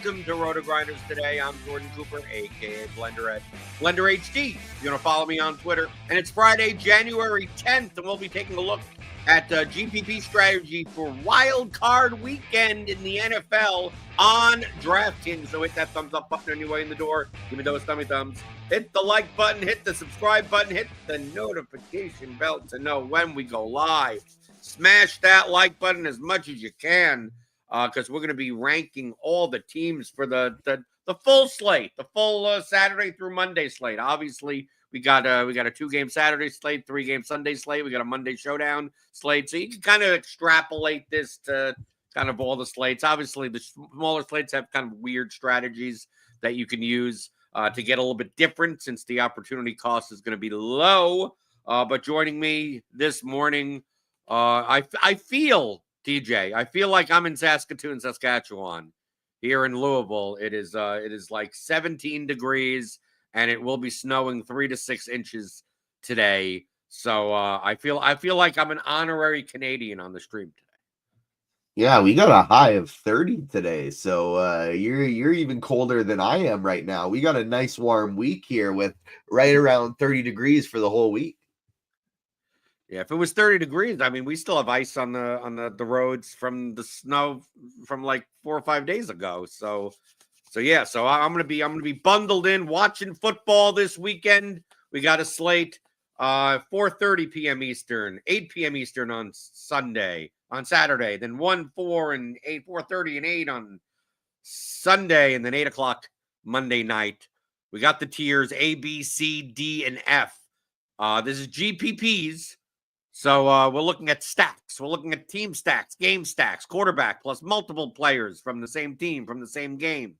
Welcome to RotoGrinders Today. I'm Jordan Cooper, a.k.a. BlenderHD. You're going to follow me on Twitter. And it's Friday, January 10th, and we'll be taking a look at GPP strategy for Wild Card Weekend in the NFL on DraftKings. So hit that thumbs up button on your way in the door. Give me those thummy thumbs. Hit the like button, hit the subscribe button, hit the notification bell to know when we go live. Smash that like button as much as you can, because we're going to be ranking all the teams for the full slate, the full Saturday through Monday slate. Obviously, we got a 2-game Saturday slate, 3-game Sunday slate. We got a Monday showdown slate, so you can kind of extrapolate this to kind of all the slates. Obviously, the smaller slates have kind of weird strategies that you can use to get a little bit different, since the opportunity cost is going to be low. But joining me this morning, I feel, TJ, I feel like I'm in Saskatoon, Saskatchewan. Here in Louisville, it is like 17 degrees, and it will be snowing 3 to 6 inches today. So I feel like I'm an honorary Canadian on the stream today. Yeah, we got a high of 30 today, so you're even colder than I am right now. We got a nice warm week here with right around 30 degrees for the whole week. Yeah, if it was 30 degrees, I mean, we still have ice on the roads from the snow from like 4 or 5 days ago. So yeah, so I'm gonna be bundled in watching football this weekend. We got a slate 4:30 p.m. Eastern, 8 p.m. Eastern on Saturday, then 1, 4, and 8, 4:30 and 8 on Sunday, and then 8 o'clock Monday night. We got the tiers A, B, C, D, and F. This is GPPs. So we're looking at stacks. We're looking at team stacks, game stacks, quarterback plus multiple players from the same team, from the same game.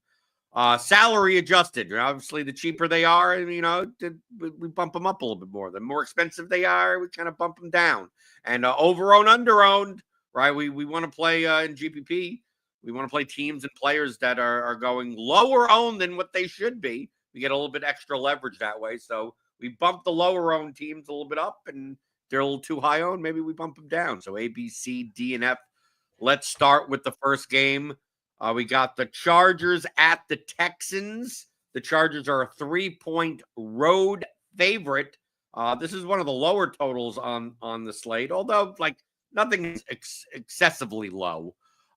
Salary adjusted. Obviously, the cheaper they are, we bump them up a little bit more. The more expensive they are, we kind of bump them down. And over-owned, under-owned, right? We want to play in GPP. We want to play teams and players that are going lower-owned than what they should be. We get a little bit extra leverage that way. So we bump the lower-owned teams a little bit up, and they're a little too high owned, maybe we bump them down. So A, B, C, D, and F. Let's start with the first game. We got the Chargers at the Texans. The Chargers are a 3-point road favorite. This is one of the lower totals on the slate, although like nothing is excessively low.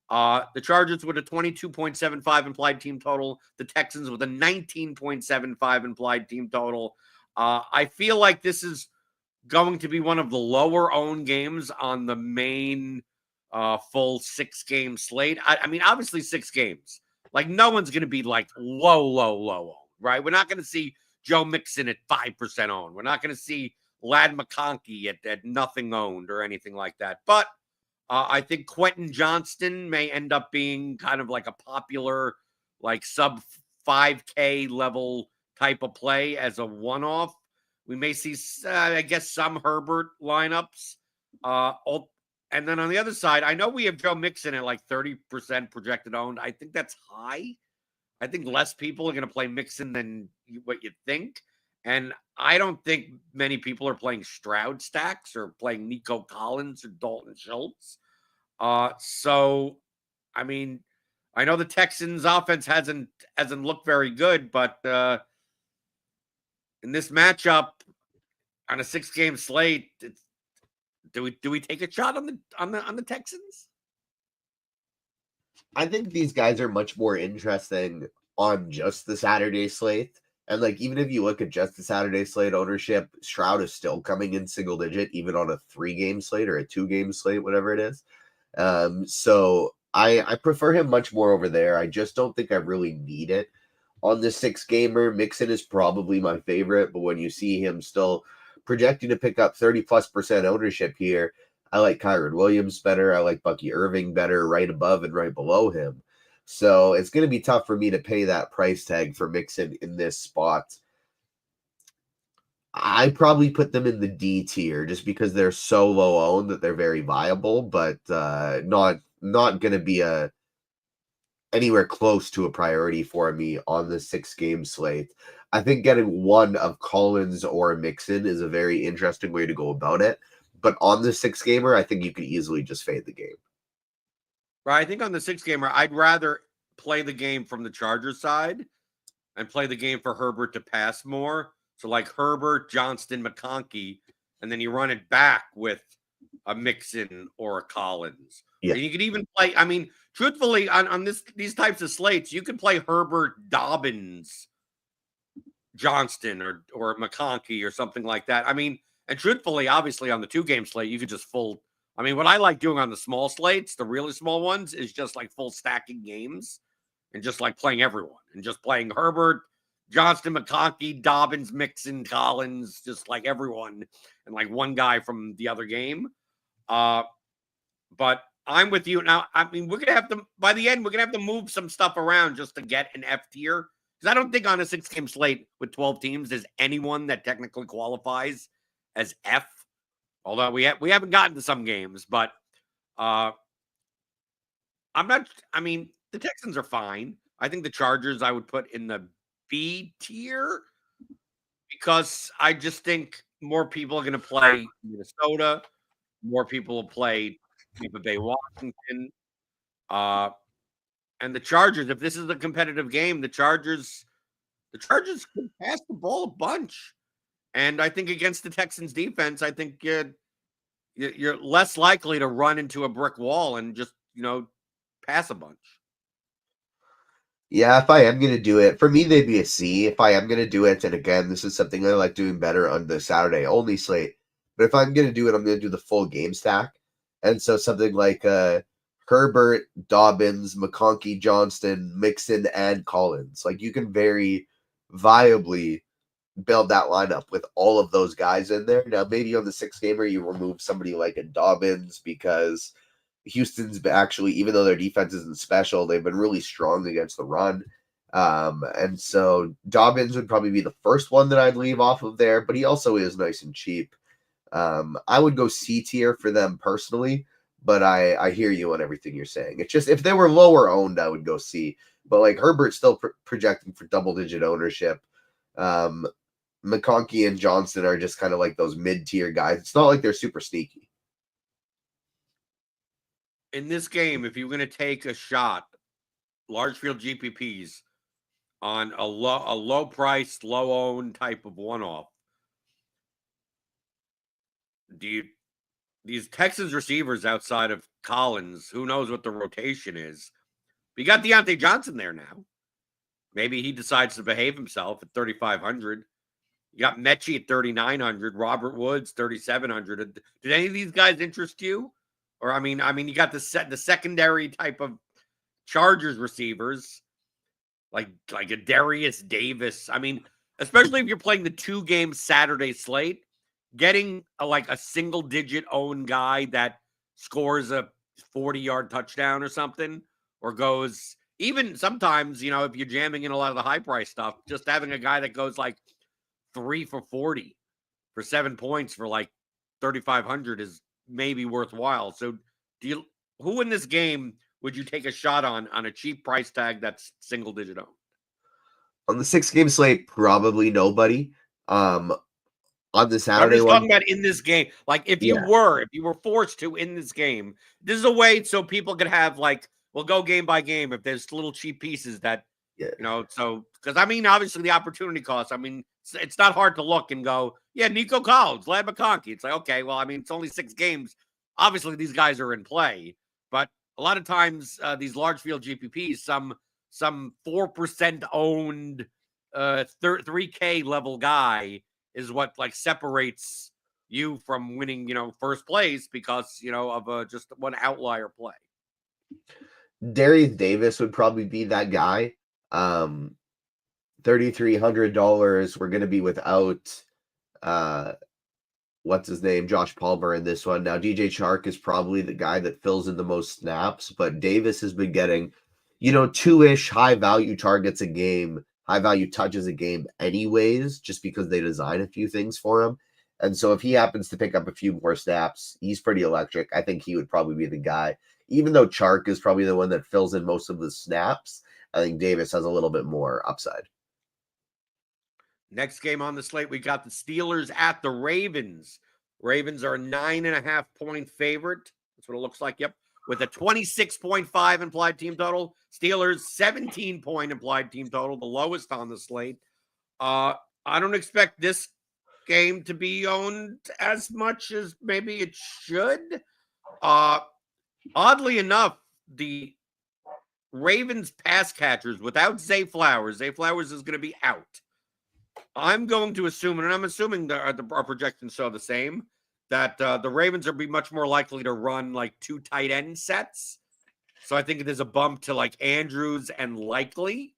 The Chargers with a 22.75 implied team total. The Texans with a 19.75 implied team total. I feel like this is going to be one of the lower owned games on the main full 6-game slate. I mean, obviously 6 games. Like, no one's going to be like low owned, right? We're not going to see Joe Mixon at 5% owned. We're not going to see Lad McConkey at nothing owned or anything like that. But I think Quentin Johnston may end up being kind of like a popular, like sub 5K level type of play as a one-off. We may see, I guess, some Herbert lineups. And then on the other side, I know we have Joe Mixon at like 30% projected owned. I think that's high. I think less people are going to play Mixon than what you think. And I don't think many people are playing Stroud stacks or playing Nico Collins or Dalton Schultz. So, I mean, I know the Texans offense hasn't looked very good, but in this matchup on a 6-game slate, do we take a shot on the Texans? I think these guys are much more interesting on just the Saturday slate. And like, even if you look at just the Saturday slate ownership, Stroud is still coming in single digit, even on a 3-game slate or a 2-game slate, whatever it is. So I prefer him much more over there. I just don't think I really need it on the 6-gamer. Mixon is probably my favorite, but when you see him still projecting to pick up 30+% ownership here, I like Kyron Williams better. I like Bucky Irving better, right above and right below him. So it's going to be tough for me to pay that price tag for Mixon in this spot. I probably put them in the D tier just because they're so low owned that they're very viable, but not going to be anywhere close to a priority for me on the 6-game slate. I think getting one of Collins or Mixon is a very interesting way to go about it. But on the 6-gamer, I think you could easily just fade the game. Right. I think on the 6-gamer, I'd rather play the game from the Chargers side and play the game for Herbert to pass more. So like Herbert, Johnston, McConkey, and then you run it back with a Mixon or a Collins. Yeah. And you could even play, I mean, truthfully, on these types of slates, you can play Herbert, Dobbins, Johnston, or McConkey or something like that. I mean, and truthfully, obviously on the 2-game slate, you could just I mean, what I like doing on the small slates, the really small ones, is just like full stacking games and just like playing everyone and just playing Herbert, Johnston, McConkey, Dobbins, Mixon, Collins, just like everyone, and like one guy from the other game. But I'm with you now. I mean, we're gonna have to by the end, we're gonna have to move some stuff around just to get an F tier. Because I don't think on a 6-game slate with 12 teams, there's anyone that technically qualifies as F. Although we haven't gotten to some games, but I'm not. I mean, the Texans are fine. I think the Chargers I would put in the B tier because I just think more people are going to play Minnesota. More people will play Tampa Bay, Washington, and the Chargers. If this is a competitive game, the Chargers can pass the ball a bunch. And I think against the Texans defense, I think you're less likely to run into a brick wall and just, pass a bunch. Yeah, if I am going to do it, for me, they'd be a C. If I am going to do it, and again, this is something I like doing better on the Saturday only slate. But if I'm going to do it, I'm going to do the full game stack. And so something like Herbert, Dobbins, McConkey, Johnston, Mixon, and Collins. Like you can very viably build that lineup with all of those guys in there. Now, maybe on the 6-gamer, you remove somebody like a Dobbins because Houston's actually, even though their defense isn't special, they've been really strong against the run. And so Dobbins would probably be the first one that I'd leave off of there, but he also is nice and cheap. I would go C tier for them personally, but I hear you on everything you're saying. It's just if they were lower owned, I would go C. But like Herbert's still projecting for double-digit ownership. McConkey and Johnston are just kind of like those mid-tier guys. It's not like they're super sneaky. In this game, if you're going to take a shot, large field GPPs on a low price, low owned type of one-off, these Texans receivers outside of Collins, who knows what the rotation is? We got Deontay Johnson there now. Maybe he decides to behave himself at 3,500. You got Mechie at 3,900, Robert Woods 3,700. Did any of these guys interest you? Or I mean, you got the secondary type of Chargers receivers, like a Darius Davis. I mean, especially if you're playing the 2-game Saturday slate, getting a single-digit owned guy that scores a 40-yard touchdown or something, or goes even sometimes, if you're jamming in a lot of the high price stuff, just having a guy that goes like 3 for 40 for 7 points for like 3,500 is maybe worthwhile. So who in this game would you take a shot on a cheap price tag that's single digit owned? On the 6-game slate, probably nobody. On the Saturday I'm just one, talking about in this game. Like if you were forced to in this game, this is a way so people could have we'll go game by game if there's little cheap pieces that so because I mean obviously the opportunity cost. I mean it's not hard to look and go, yeah, Nico Collins, Lad McConkey. It's like, okay, well, I mean, it's only 6 games. Obviously, these guys are in play, but a lot of times these large field GPPs, some 4% owned 3K level guy is what separates you from winning, first place because of just one outlier play. Darius Davis would probably be that guy. $3,300. We're going to be without what's his name, Josh Palmer in this one. Now DJ Chark is probably the guy that fills in the most snaps, but Davis has been getting 2-ish high value targets a game, high value touches a game anyways, just because they design a few things for him. And so if he happens to pick up a few more snaps, he's pretty electric. I think he would probably be the guy. Even though Chark is probably the one that fills in most of the snaps, I think Davis has a little bit more upside. Next game on the slate, we got the Steelers at the Ravens. Ravens are a 9.5 point favorite. That's what it looks like. Yep. with a 26.5 implied team total. Steelers 17-point implied team total, the lowest on the slate. I don't expect this game to be owned as much as maybe it should. Oddly enough, the Ravens pass catchers without Zay Flowers is going to be out. I'm going to assume, and I'm assuming our projections show the same, that the Ravens are be much more likely to run like 2 tight end sets. So I think there's a bump to like Andrews and Likely.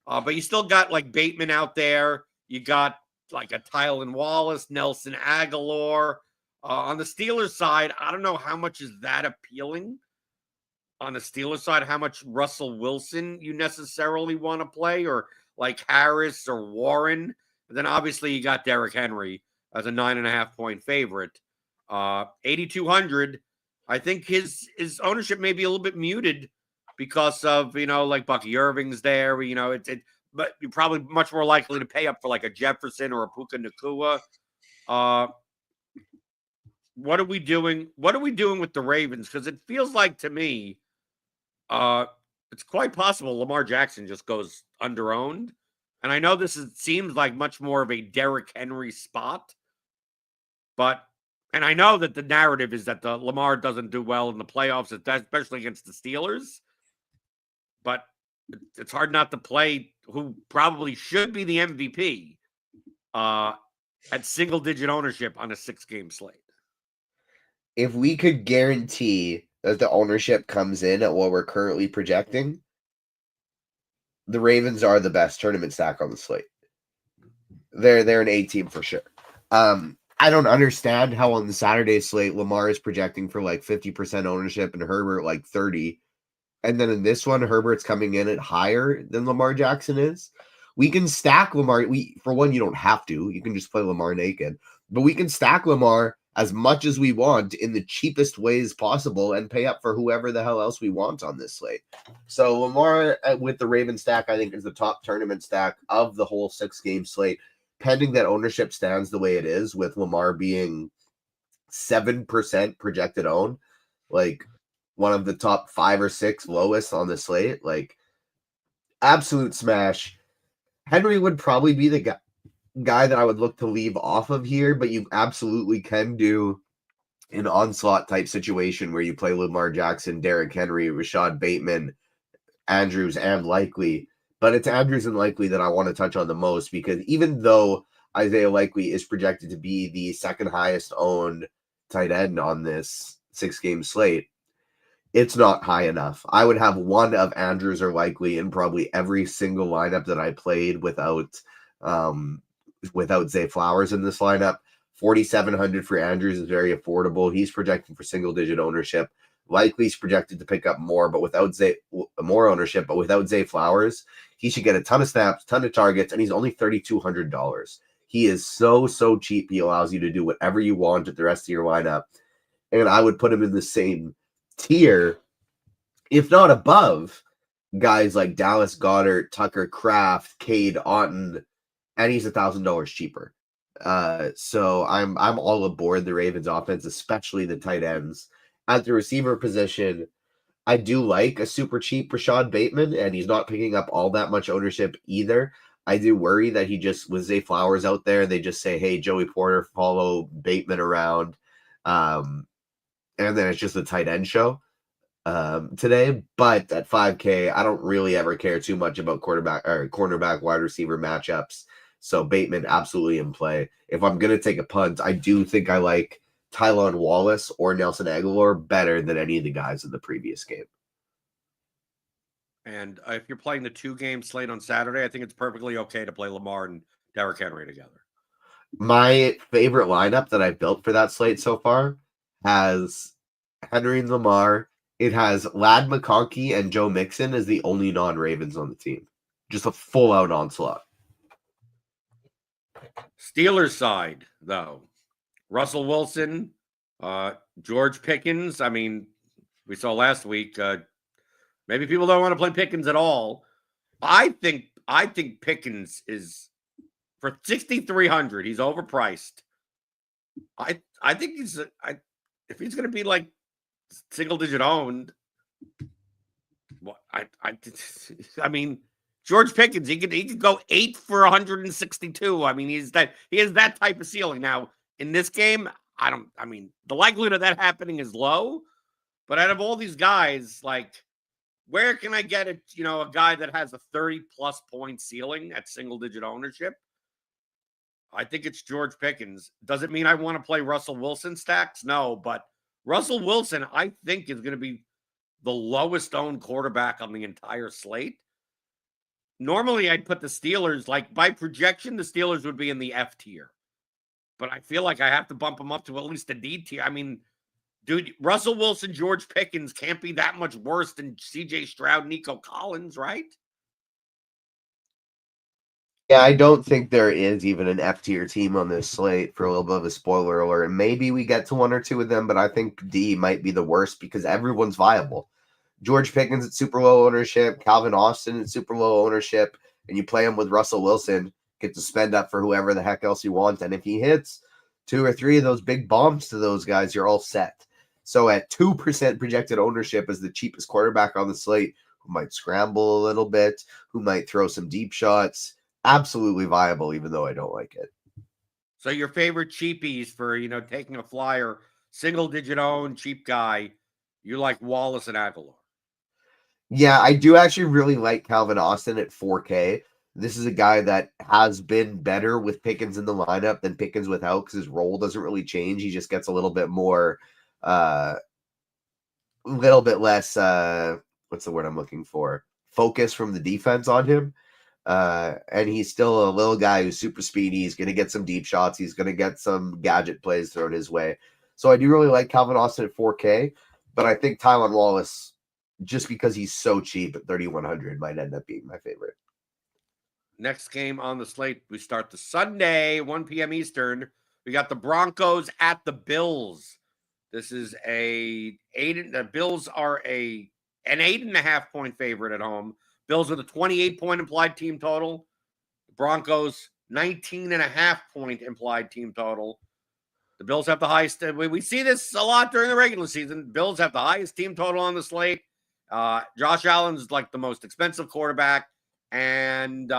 But you still got like Bateman out there. You got like a Tylan Wallace, Nelson Aguilar. On the Steelers side, I don't know how much is that appealing. On the Steelers side, how much Russell Wilson you necessarily want to play, or like Harris or Warren. And then obviously you got Derrick Henry as a 9.5-point favorite. 8,200. I think his ownership may be a little bit muted because of, like Bucky Irving's there. But you're probably much more likely to pay up for like a Jefferson or a Puka Nacua. What are we doing? What are we doing with the Ravens? Because it feels like to me, it's quite possible Lamar Jackson just goes underowned. And I know seems like much more of a Derrick Henry spot, and I know that the narrative is that the Lamar doesn't do well in the playoffs, especially against the Steelers. But it's hard not to play who probably should be the MVP at single-digit ownership on a 6-game slate. If we could guarantee that the ownership comes in at what we're currently projecting, the Ravens are the best tournament stack on the slate. They're an A team for sure. I don't understand how on the Saturday slate Lamar is projecting for like 50% ownership and Herbert like 30%. And then in this one, Herbert's coming in at higher than Lamar Jackson is. We can stack Lamar. For one, you don't have to. You can just play Lamar naked. But we can stack Lamar as much as we want in the cheapest ways possible and pay up for whoever the hell else we want on this slate. So Lamar with the Raven stack, I think, is the top tournament stack of the whole 6-game slate, pending that ownership stands the way it is, with Lamar being 7% projected own, like one of the top 5 or 6 lowest on the slate. Like, absolute smash. Henry would probably be the guy that I would look to leave off of here, but you absolutely can do an onslaught type situation where you play Lamar Jackson, Derrick Henry, Rashad Bateman, Andrews, and Likely. But it's Andrews and Likely that I want to touch on the most, because even though Isaiah Likely is projected to be the second highest owned tight end on this 6-game slate, it's not high enough. I would have one of Andrews or Likely in probably every single lineup that I played without Zay Flowers in this lineup. 4,700 for Andrews is very affordable. He's projected for single-digit ownership. Likely's projected to pick up more, but without more ownership, but without Zay Flowers, he should get a ton of snaps, ton of targets, and he's only $3,200. He is so cheap. He allows you to do whatever you want with the rest of your lineup, and I would put him in the same tier, if not above, guys like Dallas Goedert, Tucker Kraft, Cade Otton, and he's $1,000 cheaper. So I'm all aboard the Ravens offense, especially the tight ends. At the receiver position, I do like a super cheap Rashad Bateman, and he's not picking up all that much ownership either. I do worry that he just, with Zay Flowers out there, they just say, hey, Joey Porter, follow Bateman around. And then it's just a tight end show today. But at 5K, I don't really ever care too much about cornerback wide receiver matchups. So Bateman absolutely in play. If I'm going to take a punt, I do think I like Tylan Wallace or Nelson Aguilar better than any of the guys in the previous game. And if you're playing the 2-game slate on Saturday, I think it's perfectly okay to play Lamar and Derrick Henry together. My favorite lineup that I've built for that slate so far has Henry and Lamar. It has Ladd McConkey and Joe Mixon as the only non-Ravens on the team. Just a full-out onslaught. Steelers side, though. Russell Wilson, George Pickens. I mean, we saw last week, maybe people don't want to play Pickens at all. I think Pickens is, for 6,300, he's overpriced. I think if he's going to be like single digit owned. What I mean, George Pickens, he could go 8 for 162. I mean, he has that type of ceiling. Now, in this game, I mean, the likelihood of that happening is low, but out of all these guys, like, where can I get a guy that has a 30+ point ceiling at single digit ownership? I think it's George Pickens. Does it mean I want to play Russell Wilson stacks? No, but Russell Wilson, I think, is going to be the lowest owned quarterback on the entire slate. Normally, I'd put the Steelers, like by projection, the Steelers would be in the F tier. But I feel like I have to bump them up to at least a D tier. I mean, dude, Russell Wilson, George Pickens can't be that much worse than CJ Stroud, Nico Collins, right? Yeah, I don't think there is even an F tier team on this slate, for a little bit of a spoiler alert. Maybe we get to one or two of them, but I think D might be the worst because everyone's viable. George Pickens at super low ownership, Calvin Austin at super low ownership, and you play him with Russell Wilson, get to spend up for whoever the heck else you want. And if he hits 2 or 3 of those big bombs to those guys, you're all set. So at 2% projected ownership as the cheapest quarterback on the slate, who might scramble a little bit, who might throw some deep shots, absolutely viable, even though I don't like it. So your favorite cheapies for, taking a flyer, single digit owned, cheap guy, you like Wallace and Aguilar. Yeah, I do actually really like Calvin Austin at 4K. This is a guy that has been better with Pickens in the lineup than Pickens without, because his role doesn't really change. He just gets a little bit more, little bit less, what's the word I'm looking for? Focus from the defense on him. And he's still a little guy who's super speedy. He's going to get some deep shots. He's going to get some gadget plays thrown his way. So I do really like Calvin Austin at 4K, but I think Tylan Wallace, just because he's so cheap at 3,100, might end up being my favorite. Next game on the slate, we start the Sunday, 1 p.m. Eastern. We got the Broncos at the Bills. This is the Bills are an 8.5 point favorite at home. Bills with a 28 point implied team total. The Broncos, 19.5 point implied team total. The Bills have the highest. We see this a lot during the regular season. Bills have the highest team total on the slate. Josh Allen's like the most expensive quarterback, and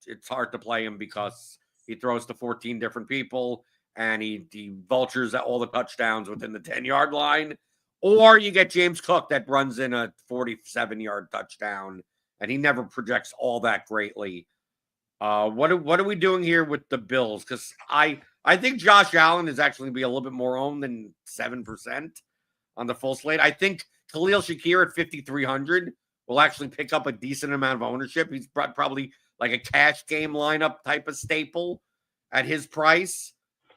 it's hard to play him because he throws to 14 different people, and he vultures at all the touchdowns within the 10-yard line. Or you get James Cook that runs in a 47-yard touchdown, and he never projects all that greatly. What are we doing here with the Bills? Because I think Josh Allen is actually going to be a little bit more owned than 7% on the full slate. I think Khalil Shakir at 5,300 will actually pick up a decent amount of ownership. He's probably like a cash game lineup type of staple at his price.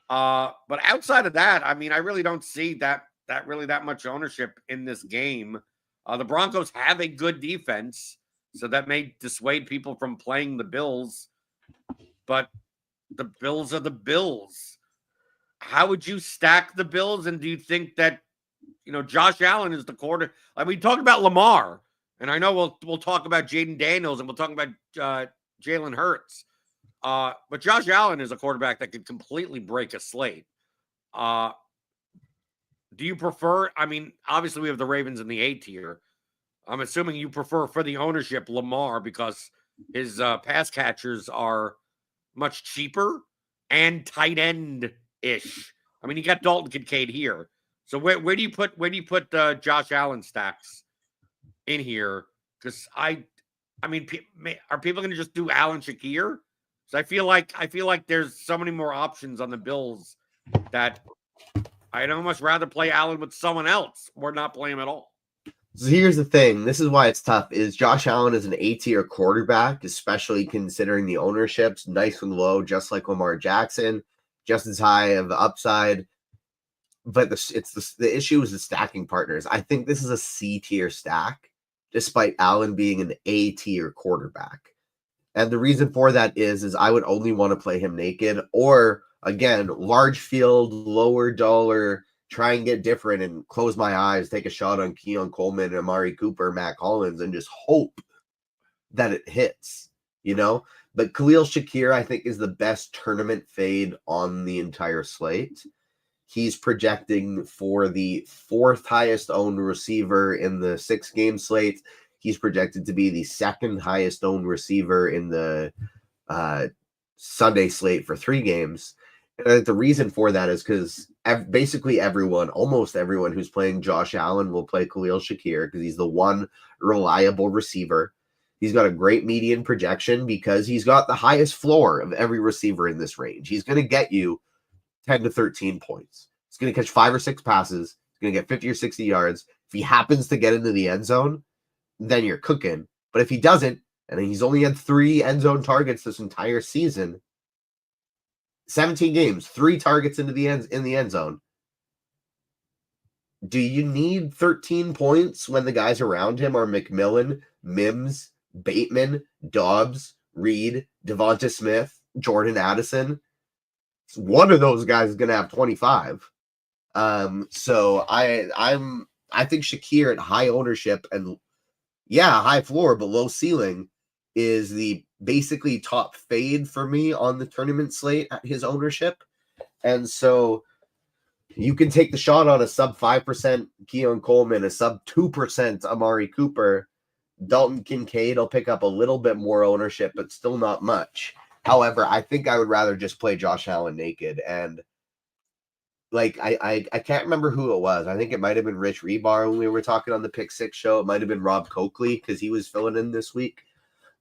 But outside of that, I mean, I really don't see that much ownership in this game. The Broncos have a good defense, so that may dissuade people from playing the Bills. But the Bills are the Bills. How would you stack the Bills? And do you think that, Josh Allen is the quarter? Like, we talked about Lamar, and I know we'll talk about Jaden Daniels, and we'll talk about Jalen Hurts. But Josh Allen is a quarterback that could completely break a slate. Do you prefer? I mean, obviously we have the Ravens in the A tier. I'm assuming you prefer for the ownership Lamar because his pass catchers are much cheaper and tight end ish. I mean, you got Dalton Kincaid here. So where do you put Josh Allen stacks in here? Because I mean, are people going to just do Allen Shakir? So I feel like there's so many more options on the Bills that I'd almost rather play Allen with someone else or not play him at all. So here's the thing. This is why it's tough. Is Josh Allen is an A-tier quarterback, especially considering the ownership's nice and low, just like Lamar Jackson, just as high of the upside. But the issue is the stacking partners. I think this is a C-tier stack, despite Allen being an A-tier quarterback. And the reason for that is I would only want to play him naked, or again, large field, lower dollar, try and get different and close my eyes, take a shot on Keon Coleman, Amari Cooper, Matt Collins, and just hope that it hits, But Khalil Shakir, I think, is the best tournament fade on the entire slate. He's projecting for the 4th highest owned receiver in the 6-game slate. He's projected to be the 2nd highest owned receiver in the Sunday slate for 3 games. And the reason for that is because basically almost everyone who's playing Josh Allen will play Khalil Shakir because he's the one reliable receiver. He's got a great median projection because he's got the highest floor of every receiver in this range. He's going to get you 10 to 13 points. He's going to catch 5 or 6 passes. He's going to get 50 or 60 yards. If he happens to get into the end zone, then you're cooking. But if he doesn't, and he's only had 3 end zone targets this entire season, 17 games, 3 targets in the end zone. Do you need 13 points when the guys around him are McMillan, Mims, Bateman, Dobbs, Reed, Devonta Smith, Jordan Addison? One of those guys is going to have 25. So I think Shakir at high ownership and high floor but low ceiling is the basically top fade for me on the tournament slate at his ownership. And so you can take the shot on a sub 5% Keon Coleman, a sub 2% Amari Cooper. Dalton Kincaid will pick up a little bit more ownership, but still not much. However, I think I would rather just play Josh Allen naked. And like I can't remember who it was. I think it might have been Rich Rebar when we were talking on the Pick 6 show. It might have been Rob Coakley because he was filling in this week.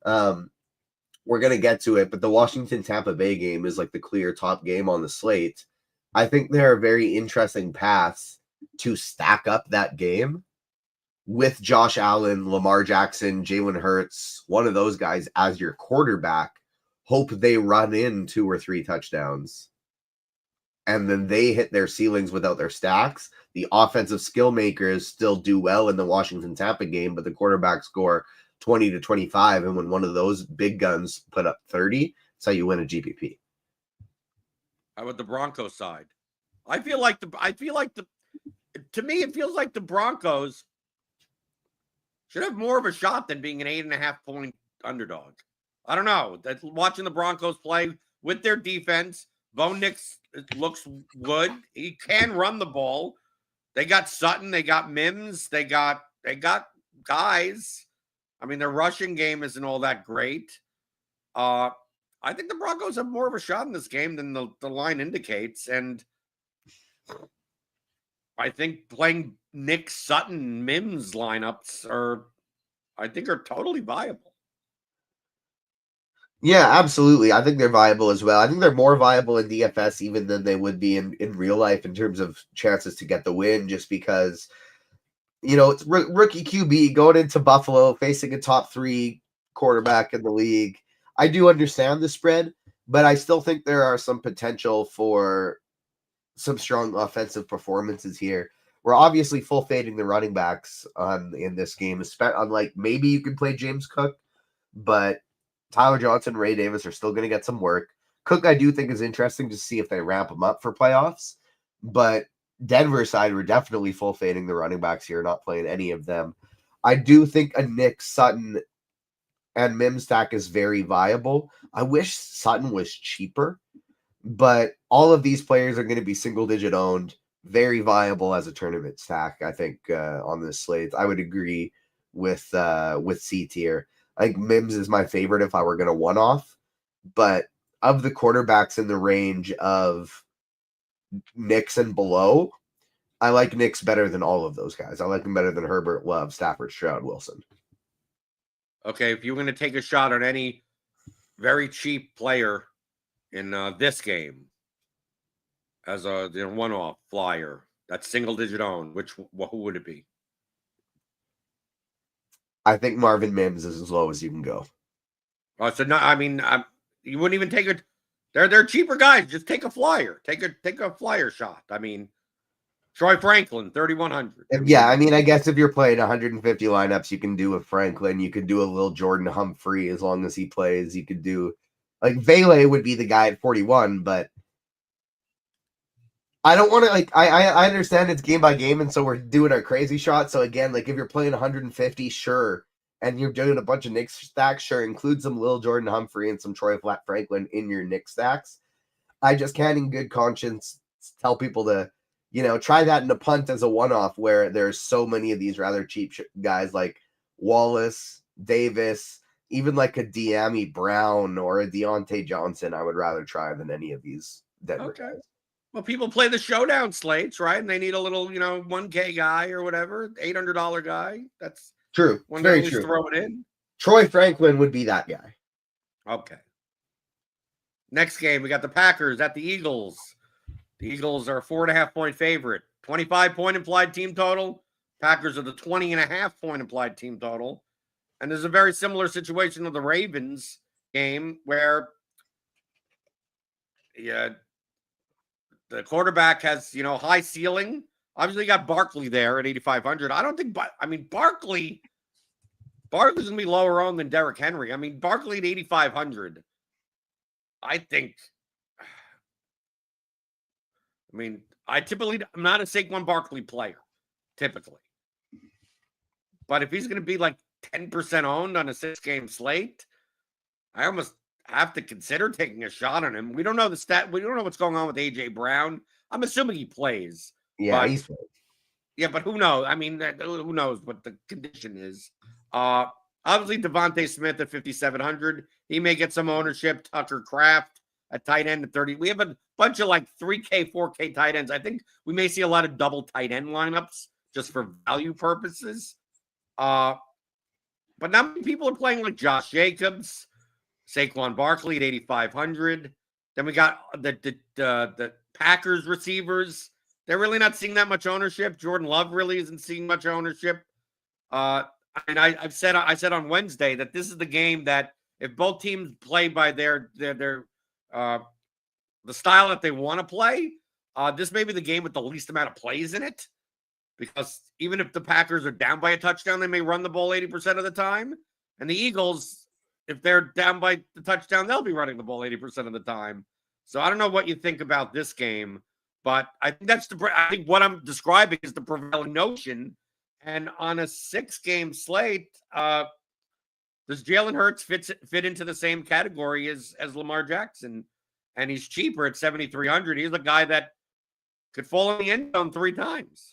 We're going to get to it, but the Washington-Tampa Bay game is like the clear top game on the slate. I think there are very interesting paths to stack up that game with Josh Allen, Lamar Jackson, Jalen Hurts, one of those guys as your quarterback. Hope they run in 2 or 3 touchdowns, and then they hit their ceilings without their stacks. The offensive skill makers still do well in the Washington-Tampa game, but the quarterback score 20 to 25, and when one of those big guns put up 30, that's how you win a GPP. How about the Broncos side? To me, it feels like the Broncos should have more of a shot than being an 8.5 point underdog. I don't know. Watching the Broncos play with their defense, Bo Nix looks good. He can run the ball. They got Sutton, they got Mims, they got guys. I mean, their rushing game isn't all that great. I think the Broncos have more of a shot in this game than the line indicates. And I think playing Nick Sutton, Mims lineups are totally viable. Yeah, absolutely. I think they're viable as well. I think they're more viable in DFS even than they would be in real life in terms of chances to get the win, just because, it's rookie QB going into Buffalo, facing a top 3 quarterback in the league. I do understand the spread, but I still think there are some potential for some strong offensive performances here. We're obviously full fading the running backs in this game, unlike maybe you can play James Cook, but Tyler Johnson, Ray Davis are still going to get some work. Cook, I do think, is interesting to see if they ramp him up for playoffs, but Denver side, we're definitely full fading the running backs here, not playing any of them. I do think a Nick Sutton and Mims stack is very viable. I wish Sutton was cheaper, but all of these players are going to be single-digit owned, very viable as a tournament stack, I think, on this slate. I would agree with C tier. I think Mims is my favorite if I were going to one-off, but of the quarterbacks in the range of Knicks and below, I like Knicks better than all of those guys. I like them better than Herbert, Love, Stafford, Stroud, Wilson. Okay, if you're going to take a shot on any very cheap player in this game as a one-off flyer that's single-digit owned, who would it be? I think Marvin Mims is as low as you can go. Oh, so no, I mean, you wouldn't even take it. They're cheaper guys. Just take a flyer. Take a flyer shot. I mean, Troy Franklin, 3,100. Yeah, I mean, I guess if you're playing 150 lineups, you can do a Franklin. You could do a little Jordan Humphrey as long as he plays. You could do, like, Vele would be the guy at 41, but I don't want to, I understand it's game by game, and so we're doing our crazy shot. So again, like, if you're playing 150, sure, and you're doing a bunch of Knicks stacks, sure, include some Lil Jordan Humphrey and some Troy Franklin in your Knicks stacks. I just can't in good conscience tell people to, try that in a punt as a one-off where there's so many of these rather cheap guys like Wallace, Davis, even like a De'Ami Brown or a Deontay Johnson. I would rather try than any of these Denver guys. Well, people play the showdown slates, right? And they need a little, $1K guy or whatever, $800 guy. That's true. Very true. Throw it in. Troy Franklin would be that guy. Okay. Next game, we got the Packers at the Eagles. The Eagles are a 4.5-point favorite. 25-point implied team total. Packers are the 20.5-point implied team total. And there's a very similar situation of the Ravens game where the quarterback has, high ceiling. Obviously, you got Barkley there at 8,500. I don't think, Barkley's going to be lower owned than Derrick Henry. I mean, Barkley at 8,500. I'm not a Saquon Barkley player, typically. But if he's going to be like 10% owned on a 6-game slate, I almost have to consider taking a shot on him. We don't know the stat. We don't know what's going on with AJ Brown. I'm assuming he plays. Yeah, he's playing. Yeah, but who knows? I mean, who knows what the condition is? Obviously, Devontae Smith at 5,700. He may get some ownership. Tucker Kraft at tight end at 30. We have a bunch of like 3K, 4K tight ends. I think we may see a lot of double tight end lineups just for value purposes. But not many people are playing like Josh Jacobs, Saquon Barkley at 8,500. Then we got the Packers receivers. They're really not seeing that much ownership. Jordan Love really isn't seeing much ownership. And I said on Wednesday that this is the game that if both teams play by the style that they want to play, this may be the game with the least amount of plays in it. Because even if the Packers are down by a touchdown, they may run the ball 80% of the time. And the Eagles, if they're down by the touchdown, they'll be running the ball 80% of the time. So I don't know what you think about this game, but I think what I'm describing is the prevailing notion. And on a 6-game slate, does Jalen Hurts fit into the same category as Lamar Jackson? And he's cheaper at 7,300. He's a guy that could fall in the end zone 3 times.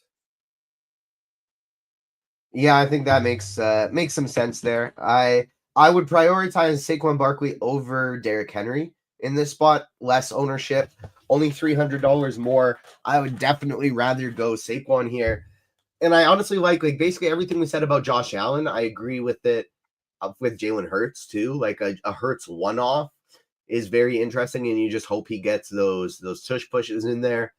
Yeah, I think that makes some sense there. I would prioritize Saquon Barkley over Derrick Henry in this spot. Less ownership, only $300 more. I would definitely rather go Saquon here. And I honestly like basically everything we said about Josh Allen. I agree with it with Jalen Hurts too. Like a Hurts one-off is very interesting, and you just hope he gets those tush pushes in there.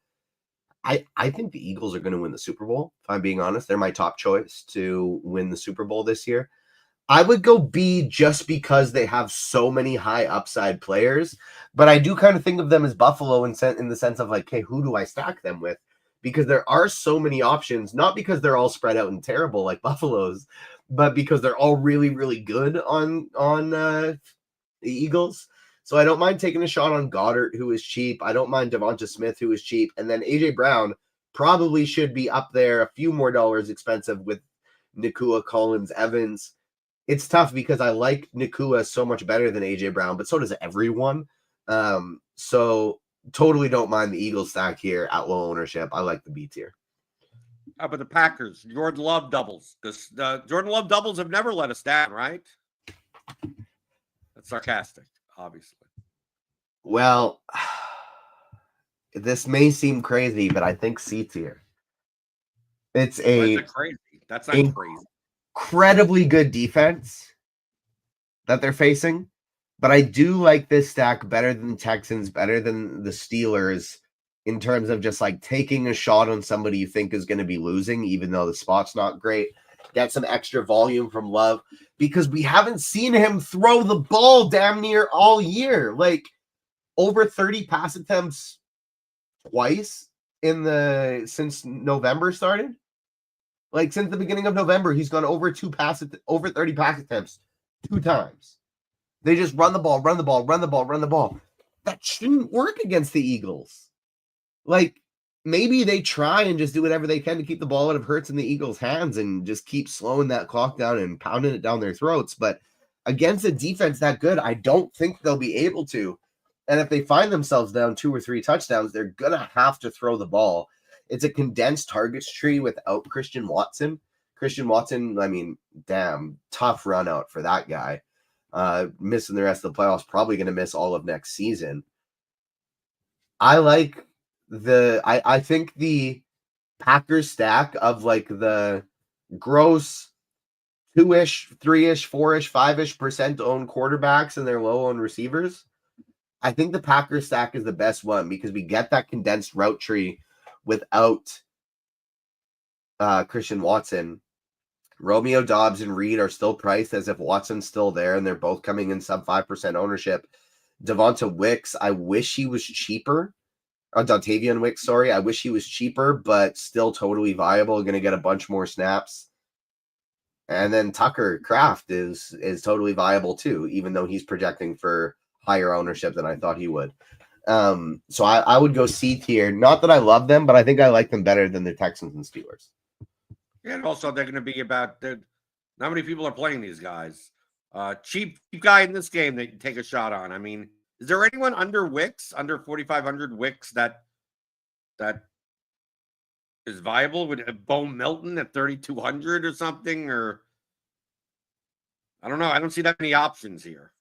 I think the Eagles are going to win the Super Bowl. If I'm being honest, they're my top choice to win the Super Bowl this year. I would go B just because they have so many high upside players, but I do kind of think of them as Buffalo in the sense of like, hey, who do I stack them with? Because there are so many options, not because they're all spread out and terrible like Buffalo's, but because they're all really, really good on the Eagles. So I don't mind taking a shot on Goddard, who is cheap. I don't mind Devonta Smith, who is cheap. And then AJ Brown probably should be up there a few more dollars expensive with Nakua, Collins, Evans. It's tough because I like Nakua so much better than AJ Brown, but so does everyone. So totally don't mind the Eagles stack here at low ownership. I like the B tier. How about the Packers? Jordan Love doubles. The Jordan Love doubles have never let us down, right? That's sarcastic, obviously. Well, this may seem crazy, but I think C tier. It's crazy. That's not crazy. Incredibly good defense that they're facing, but I do like this stack better than the Texans, better than the Steelers in terms of just like taking a shot on somebody you think is going to be losing, even though the spot's not great. Get some extra volume from Love because we haven't seen him throw the ball damn near all year. Like over 30 pass attempts twice since November started. Like since the beginning of November, he's gone over 30 pass attempts 2 times. They just run the ball. That shouldn't work against the Eagles. Like maybe they try and just do whatever they can to keep the ball out of Hurts in the Eagles' hands and just keep slowing that clock down and pounding it down their throats. But against a defense that good, I don't think they'll be able to. And if they find themselves down 2 or 3 touchdowns, they're going to have to throw the ball. It's a condensed targets tree without Christian Watson. Christian Watson, I mean, damn, tough run out for that guy. Missing the rest of the playoffs, probably going to miss all of next season. I think the Packers stack of like the gross 2-ish, 3-ish, 4-ish, 5-ish % owned quarterbacks and their low owned receivers. I think the Packers stack is the best one because we get that condensed route tree without Christian Watson. Romeo Doubs and Reed are still priced as if Watson's still there, and they're both coming in sub 5% ownership. Devonta Wicks, I wish he was cheaper. Dontavian Wicks, sorry. I wish he was cheaper, but still totally viable. Going to get a bunch more snaps. And then Tucker Kraft is totally viable too, even though he's projecting for higher ownership than I thought he would. So I would go C tier. Not that I love them, but I think I like them better than the Texans and Steelers. Yeah, and also they're going to be about not many people are playing these guys. Cheap guy in this game that you take a shot on. I mean, is there anyone under Wicks, under 4,500 Wicks that is viable? With Bo Melton at 3,200 or something? Or I don't know. I don't see that many options here.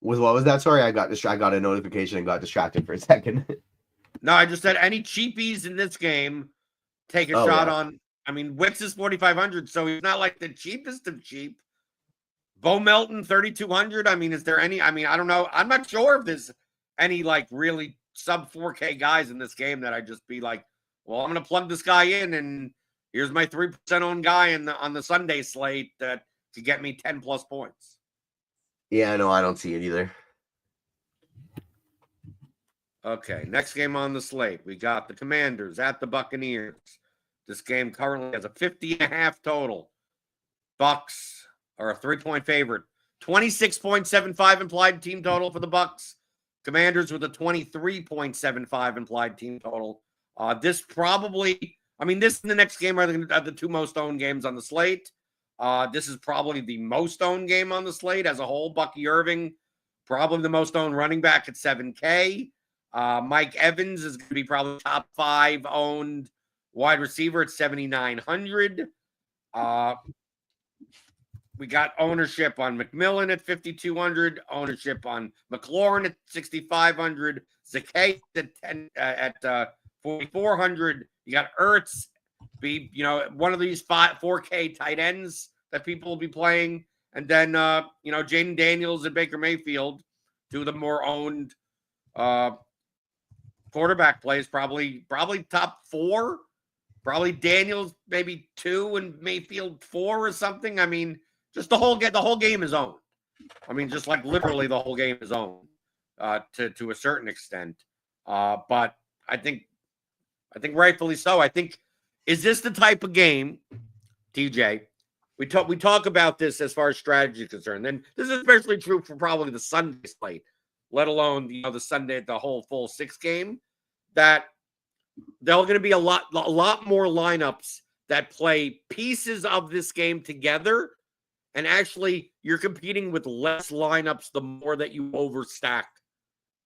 What was that? Sorry, I got distracted. I got a notification and got distracted for a second. No, I just said any cheapies in this game, take a shot on. I mean, Wicks is 4,500, so he's not like the cheapest of cheap. Bo Melton, 3,200. I mean, is there any? I mean, I don't know. I'm not sure if there's any like really sub 4K guys in this game that I just be like, well, I'm going to plug this guy in, and here's my 3% owned guy on the Sunday slate that to get me 10 plus points. Yeah, no, I don't see it either. Okay, next game on the slate. We got the Commanders at the Buccaneers. This game currently has a 50.5 total. Bucks are a 3-point favorite. 26.75 implied team total for the Bucks. Commanders with a 23.75 implied team total. This probably, I mean, this and the next game are the two most owned games on the slate. This is probably the most owned game on the slate as a whole. Bucky Irving, probably the most owned running back at 7K. Mike Evans is going to be probably top 5 owned wide receiver at 7,900. We got ownership on McMillan at 5,200. Ownership on McLaurin at 6,500. Zakay at 4,400. You got Ertz, one of these 4K tight ends that people will be playing, and then Jaden Daniels and Baker Mayfield, two of the more owned quarterback plays, probably top 4. Probably Daniels maybe 2 and Mayfield 4 or something. I mean, just the whole game is owned. I mean, just like literally the whole game is owned to a certain extent. But I think rightfully so. I think, is this the type of game, TJ? We talk about this as far as strategy is concerned. And this is especially true for probably the Sunday slate, let alone the Sunday, the whole full 6 game, that there are going to be a lot more lineups that play pieces of this game together. And actually, you're competing with less lineups the more that you overstack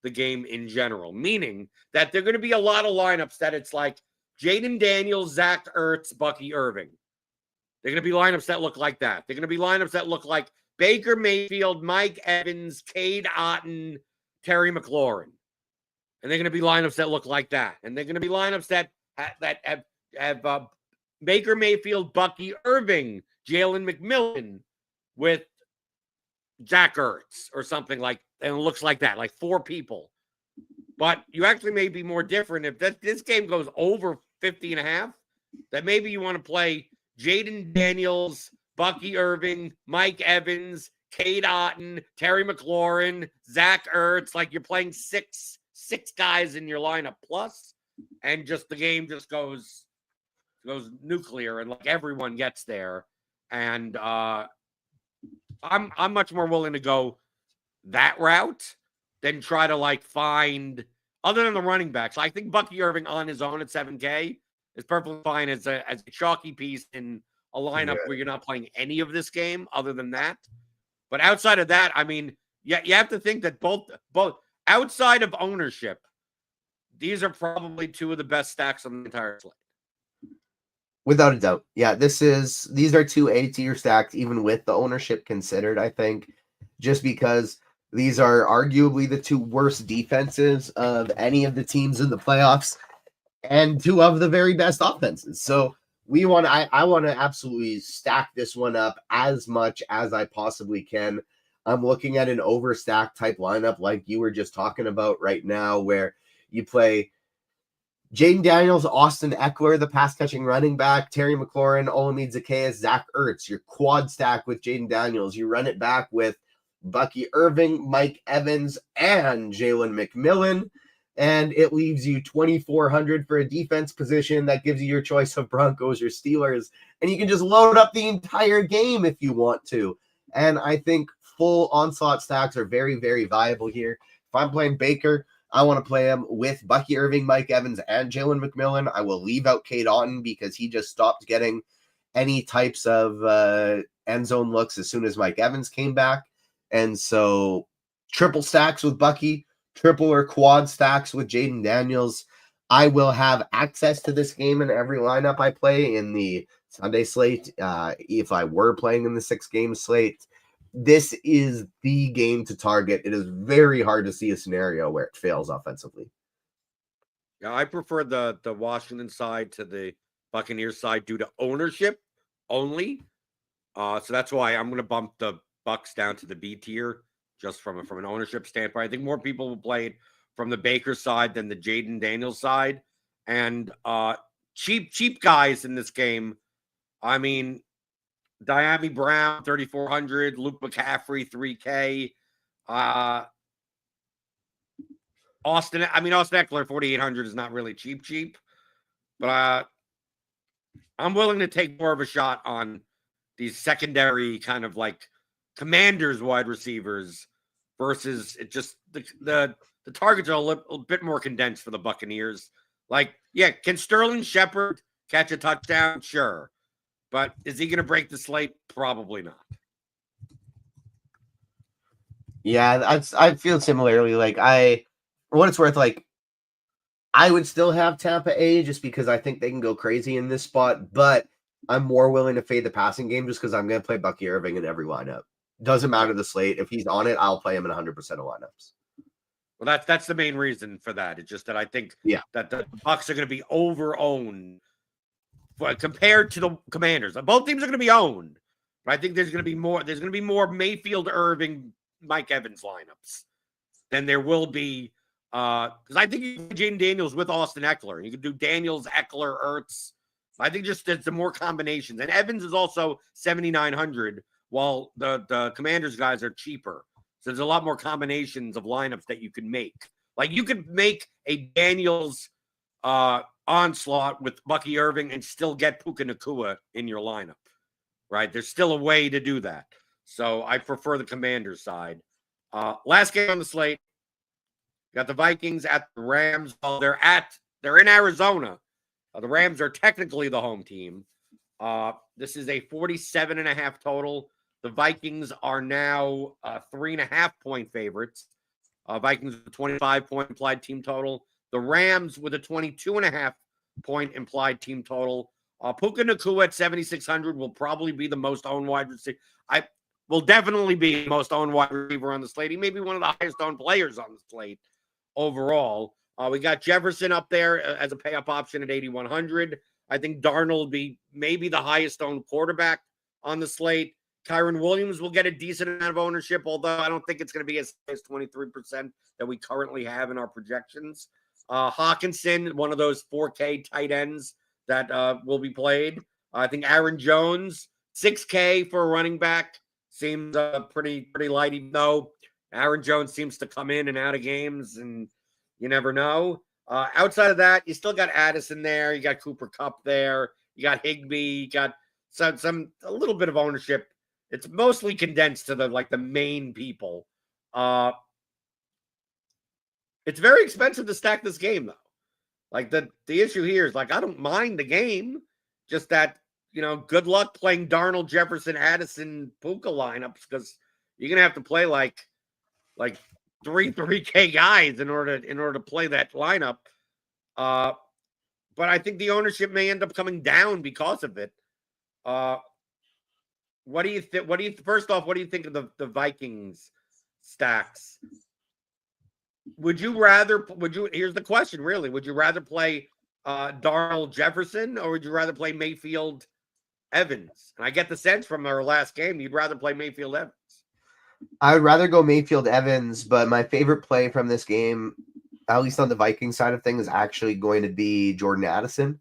the game in general. Meaning that there are going to be a lot of lineups that it's like Jaden Daniels, Zach Ertz, Bucky Irving. They're going to be lineups that look like that. They're going to be lineups that look like Baker Mayfield, Mike Evans, Cade Otton, Terry McLaurin. And they're going to be lineups that look like that. And they're going to be lineups that have Baker Mayfield, Bucky Irving, Jalen McMillan with Zach Ertz or something like, and it looks like that, like 4 people. But you actually may be more different if this game goes over 50.5, that maybe you want to play Jaden Daniels, Bucky Irving, Mike Evans, Cade Otton, Terry McLaurin, Zach Ertz, like you're playing six guys in your lineup plus, and just the game just goes nuclear and like everyone gets there. And I'm much more willing to go that route than try to like find, other than the running backs. I think Bucky Irving on his own at 7K is perfectly fine as a chalky piece in a lineup where you're not playing any of this game other than that. But outside of that, I mean, yeah, you have to think that both outside of ownership, these are probably two of the best stacks on the entire slate. Without a doubt. Yeah, these are two A-tier stacks, even with the ownership considered, I think, just because these are arguably the two worst defenses of any of the teams in the playoffs and two of the very best offenses. So I want to absolutely stack this one up as much as I possibly can. I'm looking at an overstack type lineup like you were just talking about right now, where you play Jaden Daniels, Austin Eckler, the pass-catching running back, Terry McLaurin, Olamide Zaccheaus, Zach Ertz. Your quad stack with Jaden Daniels. You run it back with Bucky Irving, Mike Evans, and Jalen McMillan. And it leaves you 2,400 for a defense position that gives you your choice of Broncos or Steelers. And you can just load up the entire game if you want to. And I think full onslaught stacks are very, very viable here. If I'm playing Baker, I want to play him with Bucky Irving, Mike Evans, and Jalen McMillan. I will leave out Cade Otton because he just stopped getting any types of end zone looks as soon as Mike Evans came back. And so triple stacks with Bucky, triple or quad stacks with Jaden Daniels. I will have access to this game in every lineup I play in the Sunday slate. If I were playing in the 6-game slate, this is the game to target. It is very hard to see a scenario where it fails offensively. Yeah, I prefer the Washington side to the Buccaneers side due to ownership only. So that's why I'm going to bump the Bucks down to the B tier just from an ownership standpoint. I think more people will play it from the Baker side than the Jaden Daniels side. And cheap guys in this game. I mean, Diami Brown, 3,400. Luke McCaffrey, 3K. Austin Eckler, 4,800 is not really cheap. But I'm willing to take more of a shot on these secondary kind of like Commanders wide receivers versus it just the targets are a bit more condensed for the Buccaneers. Like, yeah, can Sterling Shepard catch a touchdown? Sure. But is he going to break the slate? Probably not. Yeah, I feel similarly. Like, for what it's worth, like, I would still have Tampa A just because I think they can go crazy in this spot, but I'm more willing to fade the passing game just because I'm going to play Bucky Irving in every lineup. Doesn't matter the slate. If he's on it, I'll play him in 100% of lineups. Well, that's the main reason for that. It's just that I think that the Bucs are going to be over-owned compared to the Commanders. Both teams are going to be owned, but I think there's going to be more. There's going to be more Mayfield, Irving, Mike Evans lineups than there will be. Because I think you can do Jaden Daniels with Austin Eckler. You can do Daniels, Eckler, Ertz. I think just there's some more combinations. And Evans is also 7,900, while the Commanders guys are cheaper. So there's a lot more combinations of lineups that you can make. Like you could make a Daniels onslaught with Bucky Irving and still get Puka Nacua in your lineup, right? There's still a way to do that. So I prefer the Commanders side. Last game on the slate, got the Vikings at the Rams. Well, they're in Arizona. The Rams are technically the home team. This is a 47.5 total. The Vikings are now 3.5-point favorites. Vikings with a 25-point implied team total. The Rams with a 22.5-point implied team total. Puka Nacua at 7,600 will probably be the most owned wide receiver. Will definitely be the most owned wide receiver on the slate. He may be one of the highest owned players on the slate overall. We got Jefferson up there as a pay-up option at 8,100. I think Darnold will be maybe the highest owned quarterback on the slate. Kyron Williams will get a decent amount of ownership, although I don't think it's going to be as high as 23% that we currently have in our projections. Hawkinson, one of those 4K tight ends that will be played. I think Aaron Jones, 6K for a running back, seems pretty light, even though Aaron Jones seems to come in and out of games, and you never know. Outside of that, you still got Addison there. You got Cooper Kupp there. You got Higbee. You got a little bit of ownership. It's mostly condensed to the main people. It's very expensive to stack this game, though. Like the issue here is I don't mind the game, just that good luck playing Darnold, Jefferson, Addison, Puka lineups because you're gonna have to play like 3K guys in order to play that lineup. But I think the ownership may end up coming down because of it. What do you think? First off, what do you think of the Vikings stacks? Here's the question really. Would you rather play Darnold Jefferson or would you rather play Mayfield Evans? And I get the sense from our last game, you'd rather play Mayfield Evans. I would rather go Mayfield Evans, but my favorite play from this game, at least on the Viking side of things, is actually going to be Jordan Addison.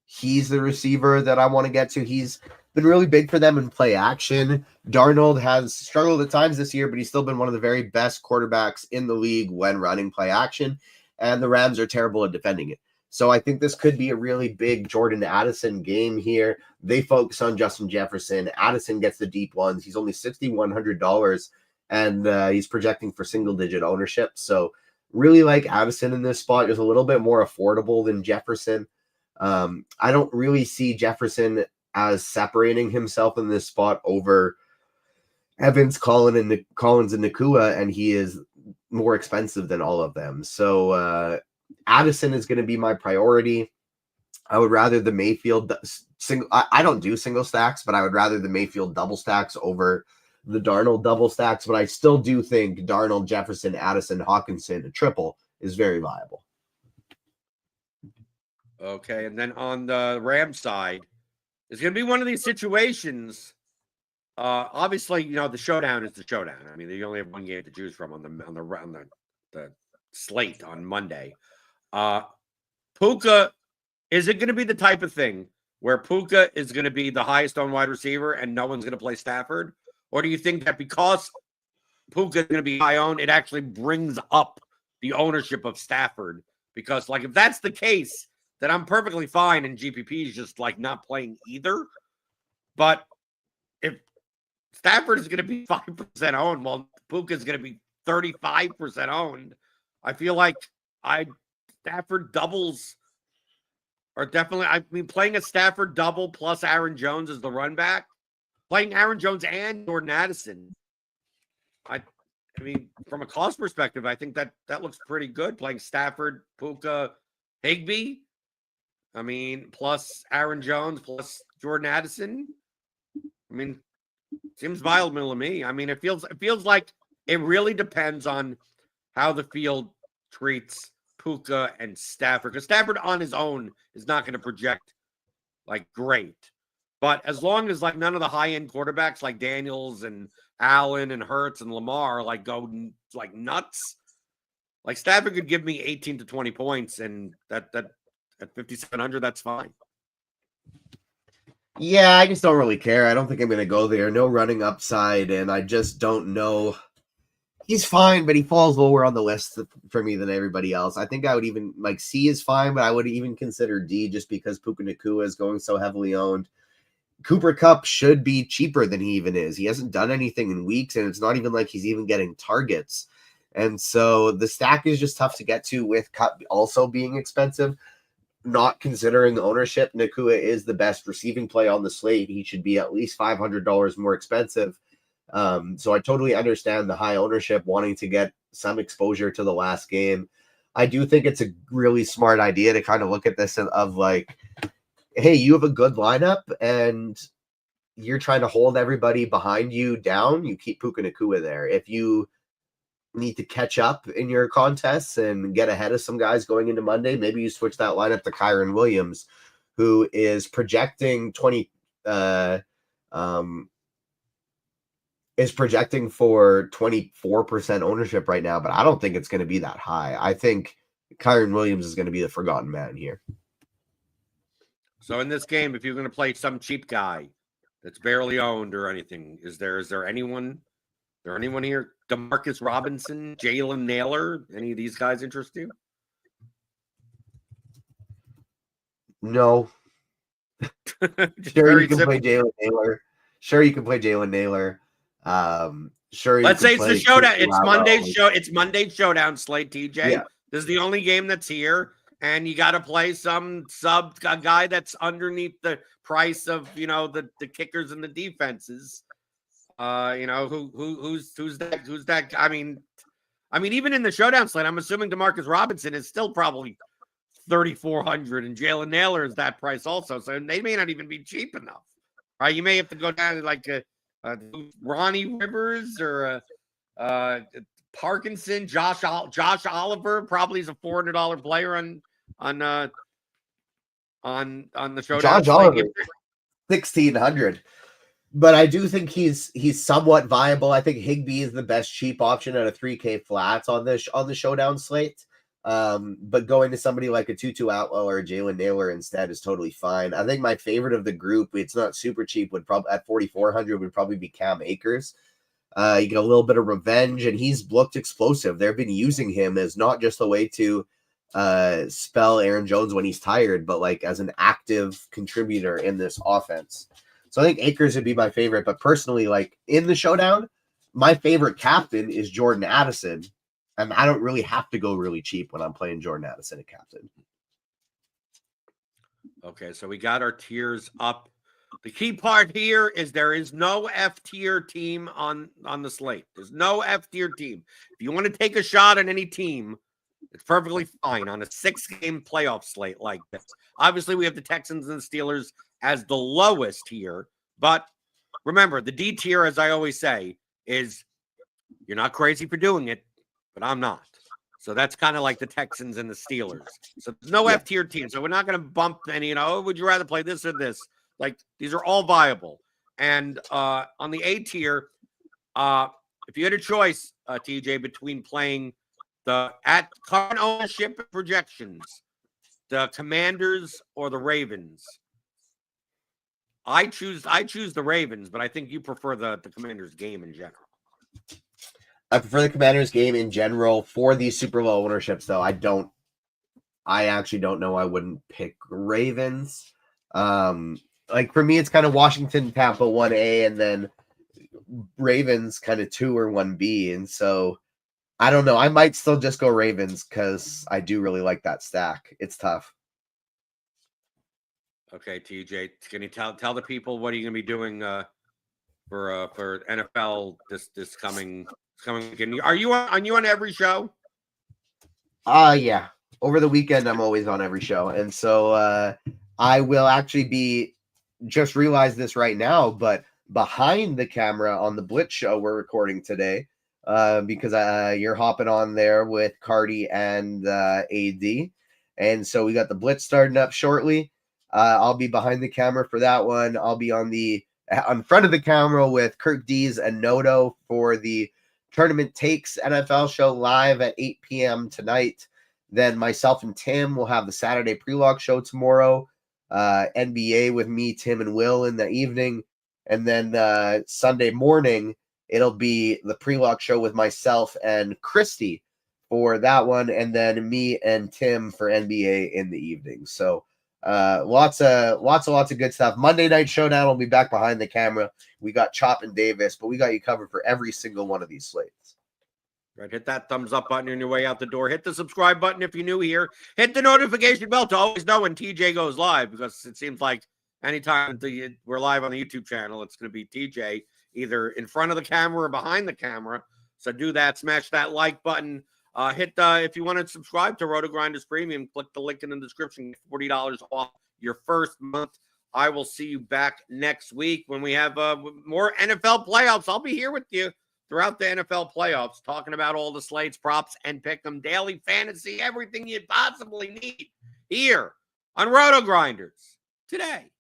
He's the receiver that I want to get to. He's been really big for them in play action. Darnold has struggled at times this year, but he's still been one of the very best quarterbacks in the league when running play action, and the Rams are terrible at defending it. So I think this could be a really big Jordan Addison game here. They focus on Justin Jefferson. Addison gets the deep ones. He's only $6,100, and he's projecting for single-digit ownership. So really like Addison in this spot. Is a little bit more affordable than Jefferson. I don't really see Jefferson as separating himself in this spot over Evans, Collins, and Nacua, and he is more expensive than all of them. So Addison is going to be my priority. I would rather the Mayfield single. I don't do single stacks, but I would rather the Mayfield double stacks over the Darnold double stacks. But I still do think Darnold, Jefferson, Addison, Hawkinson, a triple is very viable. Okay, and then on the Rams side, it's going to be one of these situations. Obviously, the showdown is the showdown. I mean, they only have one game to choose from on the slate on Monday. Puka, is it going to be the type of thing where Puka is going to be the highest owned wide receiver and no one's going to play Stafford? Or do you think that because Puka is going to be high owned, it actually brings up the ownership of Stafford? Because, if that's the case, then I'm perfectly fine and GPP is just, not playing either. But if Stafford is going to be 5% owned, while Puka is going to be 35% owned, I feel like Stafford doubles are definitely, playing a Stafford double plus Aaron Jones as the run back, playing Aaron Jones and Jordan Addison. I mean, from a cost perspective, I think that looks pretty good. Playing Stafford, Puka, Higbee. I mean, plus Aaron Jones, plus Jordan Addison. I mean, seems viable to me. I mean, it feels like it really depends on how the field treats Puka and Stafford. Because Stafford on his own is not going to project great. But as long as none of the high-end quarterbacks like Daniels and Allen and Hurts and Lamar go nuts, Stafford could give me 18 to 20 points, and that at 5,700, that's fine. Yeah, I just don't really care. I don't think I'm going to go there. No running upside, and I just don't know. He's fine, but he falls lower on the list for me than everybody else. I think I would even, C is fine, but I would even consider D just because Puka Nacua is going so heavily owned. Cooper Kupp should be cheaper than he even is. He hasn't done anything in weeks, and it's not even like he's even getting targets. And so the stack is just tough to get to with Kupp also being expensive. Not considering ownership, Nacua is the best receiving play on the slate. He should be at least $500 more expensive. So I totally understand the high ownership, wanting to get some exposure to the last game. I do think it's a really smart idea to kind of look at this of hey, you have a good lineup and you're trying to hold everybody behind you down. You keep Puka Nacua there. If you need to catch up in your contests and get ahead of some guys going into Monday, maybe you switch that lineup to Kyren Williams, who is projecting for 24% ownership right now, but I don't think it's going to be that high. I think Kyren Williams is going to be the forgotten man here. So in this game, if you're going to play some cheap guy that's barely owned or anything, is there anyone here? Demarcus Robinson, Jalen Naylor, any of these guys interest you? No. Sure, you can play Jalen Naylor. Sure, Let's say it's the showdown. It's Monday's show. It's Monday's showdown slate, TJ. Yeah. This is the only game that's here, and you got to play some guy that's underneath the price of the kickers and the defenses. Who's that? I mean, even in the showdown slate, I'm assuming DeMarcus Robinson is still probably 3,400, and Jalen Naylor is that price also. So they may not even be cheap enough, right? You may have to go down to like Ronnie Rivers or Parkinson, Josh Oliver. Probably is a $400 player on the showdown Josh slate. Oliver, 1,600. But I do think he's somewhat viable. I think Higbee is the best cheap option at a 3K flats on the showdown slate. But going to somebody like a Tutu Atwell or a Jalen Naylor instead is totally fine. I think my favorite of the group, it's not super cheap, would probably at 4,400 would probably be Cam Akers. You get a little bit of revenge, and he's looked explosive. They've been using him as not just a way to spell Aaron Jones when he's tired, but like as an active contributor in this offense. So I think Akers would be my favorite, but personally, like in the showdown, my favorite captain is Jordan Addison, and I don't really have to go really cheap when I'm playing Jordan Addison at captain. Okay, so we got our tiers up. The key part here is there is no F tier team on the slate. There's no F tier team. If you want to take a shot at any team, it's perfectly fine on a 6-game playoff slate like this. Obviously, we have the Texans and the Steelers as the lowest here. But remember, the D tier, as I always say, is you're not crazy for doing it, but I'm not. So that's kind of like the Texans and the Steelers. So there's no F tier team. So we're not going to bump any, would you rather play this or this? Like, these are all viable. And on the A tier, if you had a choice, TJ, between playing at current ownership projections, the Commanders or the Ravens, I choose the Ravens, but I think you prefer the Commanders game in general. I prefer the Commanders game in general for these super low ownerships, though. I actually don't know. I wouldn't pick Ravens. Like for me, it's kind of Washington, Tampa 1A, and then Ravens kind of 2 or 1B. And so I don't know. I might still just go Ravens because I do really like that stack. It's tough. Okay, TJ, can you tell the people what are you going to be doing for NFL this coming weekend? Are you on every show? Yeah. Over the weekend, I'm always on every show, and so I will actually be. Just realized this right now, but behind the camera on the Blitz show we're recording today, because you're hopping on there with Cardi and AD, and so we got the Blitz starting up shortly. I'll be behind the camera for that one. I'll be on front of the camera with Kirk Dees and Noto for the Tournament Takes NFL show live at 8 p.m. tonight. Then myself and Tim will have the Saturday pre-log show tomorrow. NBA with me, Tim, and Will in the evening. And then Sunday morning, it'll be the pre-log show with myself and Christy for that one. And then me and Tim for NBA in the evening. So lots of good stuff. Monday Night Showdown will be back behind the camera. We got Chop and Davis, but we got you covered for every single one of these slates. Right, hit that thumbs up button on your way out the door. Hit the subscribe button if you're new here. Hit the notification bell to always know when TJ goes live, because it seems like anytime we're live on the YouTube channel, it's going to be TJ either in front of the camera or behind the camera. So do that. Smash that like button. If you want to subscribe to RotoGrinders Premium, click the link in the description. $40 off your first month. I will see you back next week when we have more NFL playoffs. I'll be here with you throughout the NFL playoffs, talking about all the slates, props, and pick them, daily fantasy, everything you possibly need here on RotoGrinders Today.